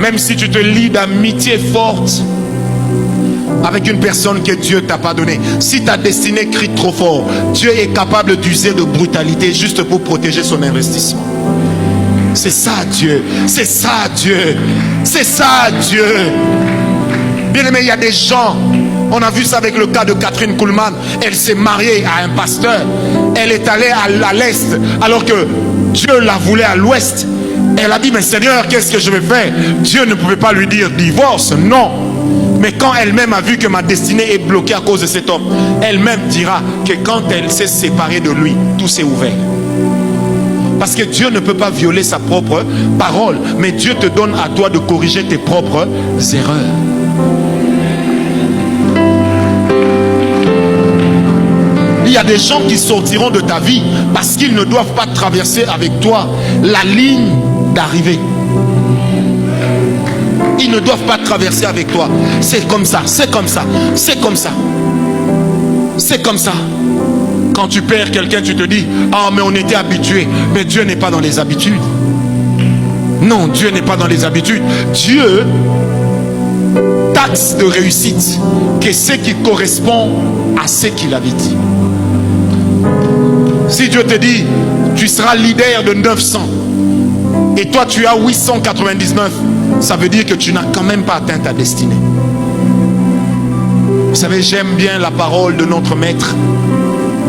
Même si tu te lis d'amitié forte avec une personne que Dieu t'a pas donnée, si ta destinée crie trop fort, Dieu est capable d'user de brutalité juste pour protéger son investissement. C'est ça Dieu, c'est ça Dieu, c'est ça Dieu. Bien aimé, il y a des gens, on a vu ça avec le cas de Catherine Kuhlman. Elle s'est mariée à un pasteur, elle est allée à l'est alors que Dieu la voulait à l'ouest. Elle a dit, mais Seigneur, qu'est-ce que je vais faire? Dieu ne pouvait pas lui dire divorce, non. Mais quand elle-même a vu que ma destinée est bloquée à cause de cet homme, elle-même dira que quand elle s'est séparée de lui, tout s'est ouvert. Parce que Dieu ne peut pas violer sa propre parole, mais Dieu te donne à toi de corriger tes propres erreurs. Il y a des gens qui sortiront de ta vie parce qu'ils ne doivent pas traverser avec toi la ligne d'arrivée. Ils ne doivent pas traverser avec toi. C'est comme ça, c'est comme ça, c'est comme ça. C'est comme ça. Quand tu perds quelqu'un, tu te dis, ah mais on était habitué. Mais Dieu n'est pas dans les habitudes. Non, Dieu n'est pas dans les habitudes. Dieu taxe de réussite que ce qui correspond à ce qu'il avait dit. Si Dieu te dit, tu seras leader de 900 et toi tu as 899, ça veut dire que tu n'as quand même pas atteint ta destinée. Vous savez, j'aime bien la parole de notre maître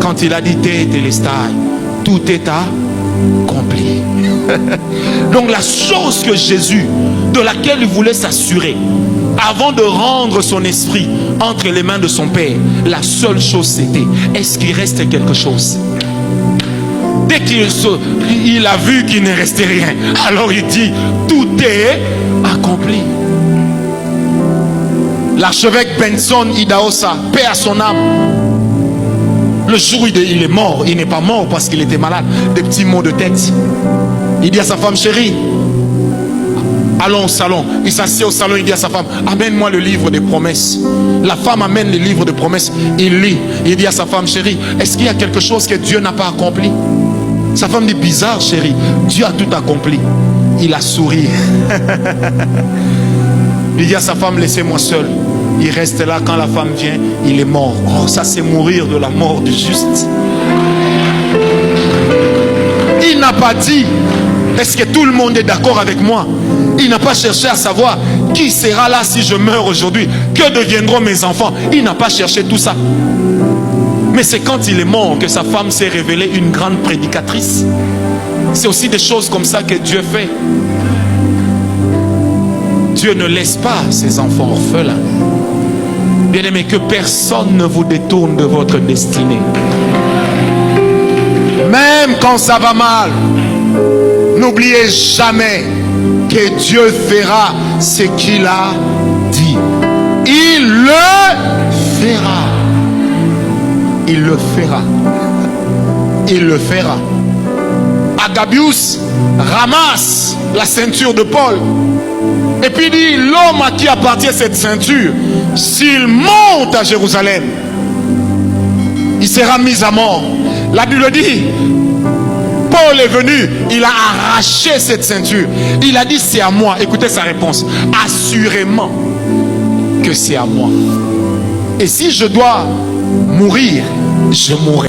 quand il a dit Tételestai, tout est accompli. Donc la chose que Jésus, de laquelle il voulait s'assurer avant de rendre son esprit entre les mains de son Père, la seule chose c'était, est-ce qu'il reste quelque chose? Dès qu'il a vu qu'il ne restait rien, alors il dit, tout est accompli. L'archevêque Benson Idahosa, paix à son âme, le jour où il est mort, il n'est pas mort parce qu'il était malade, des petits maux de tête. Il dit à sa femme, chérie, allons au salon. Il s'assied au salon, il dit à sa femme, amène-moi le livre des promesses. La femme amène le livre de promesses, il lit. Il dit à sa femme, chérie, est-ce qu'il y a quelque chose que Dieu n'a pas accompli? Sa femme dit, bizarre chérie, Dieu a tout accompli. Il a souri. Il dit à sa femme, laissez-moi seul. Il reste là, quand la femme vient, il est mort. Oh, ça c'est mourir de la mort du juste. Il n'a pas dit, est-ce que tout le monde est d'accord avec moi? Il n'a pas cherché à savoir qui sera là si je meurs aujourd'hui, que deviendront mes enfants. Il n'a pas cherché tout ça. Mais c'est quand il est mort que sa femme s'est révélée une grande prédicatrice. C'est aussi des choses comme ça que Dieu fait. Dieu ne laisse pas ses enfants orphelins. Bien-aimés, que personne ne vous détourne de votre destinée. Même quand ça va mal, n'oubliez jamais que Dieu fera ce qu'il a dit. Il le fera. Il le fera. Il le fera. Agabius ramasse la ceinture de Paul. Et puis dit, l'homme à qui appartient cette ceinture, s'il monte à Jérusalem, il sera mis à mort. La Bible dit, Paul est venu, il a arraché cette ceinture. Il a dit, c'est à moi. Écoutez sa réponse. Assurément que c'est à moi. Et si je dois mourir, je mourrai.